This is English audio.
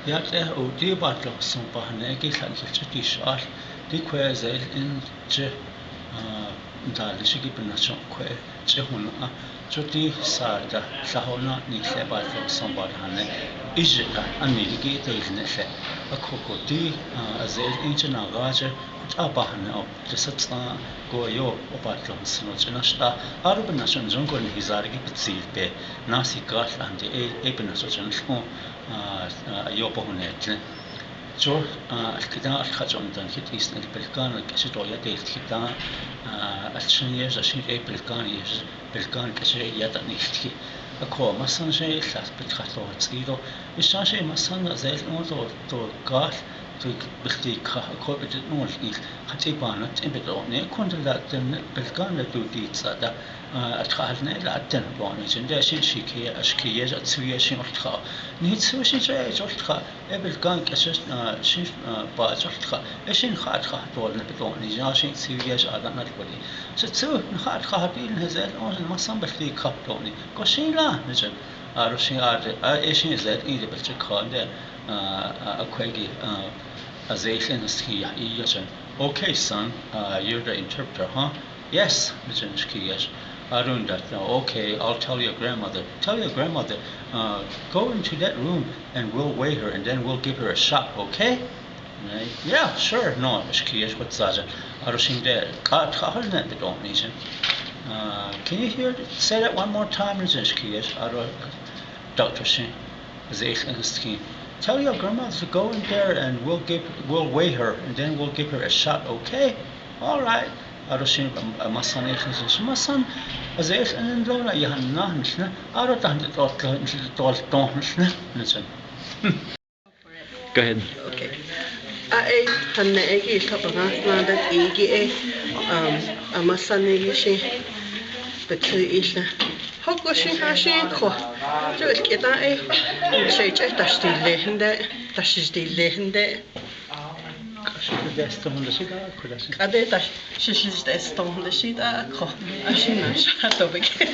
Yate o di batlo son pahne ki khan ki shal di kwe zel in che dalishi ki pinachon kwe che hun a choti sarda sahona ni se batlo son pahne ijda ani ki tegne se akoko di zel in che na gaje abahne o tsatsa go yo o batlo sno chena sta aru pinachon jon ko ni hizar ki ptsilpe nasi gal ande e pinachon jon yo pohnetle jo alkida alkhajon dan hit is el pelkan ke to ya te khita alchnie ja shi e pelkan yes pelkan ke she ya ta nixki ako masan she khas pelkhato tsido isha masan zel no to gal to bkhti kha ko bet no il khati banat in bedone konnte da den pelkan da ti tsada atkhalne la atten boni jende shin shiki ashkiye atsuye shin ulkha nit su shin jay ulkha ebelkan keshes shin ba ulkha shin khat khat bolne bedoni ja shin suye adan bodi so tsu khat khat in hazel on masam bkhti khat boni ko shin la nijen aro shin shin zed in de belche khande akwegi azation is here okay son you're the interpreter huh yes nijen shkiye Arun that okay, I'll tell your grandmother. Tell your grandmother, go into that room and we'll weigh her and then we'll give her a shot, okay? Right? Yeah, sure. No, shkiyesh what zaja. Arushin der. Can you hear say that one more time? Shkiyesh. Aru Dr. Shin. Tell your grandmother to go in there and we'll weigh her and then we'll give her a shot, okay? All right. Arushin masan masan azes and lora yahanna nishna aratan tol nishna. Go ahead. Okay. I hanna egi tapanas that egi a masan egi betri isha. Hokoshin hashin ko. Jo ik eta shay tashdilehende tashdilehende. Kade tash shishis deston de shida ko. Ashina shato beke.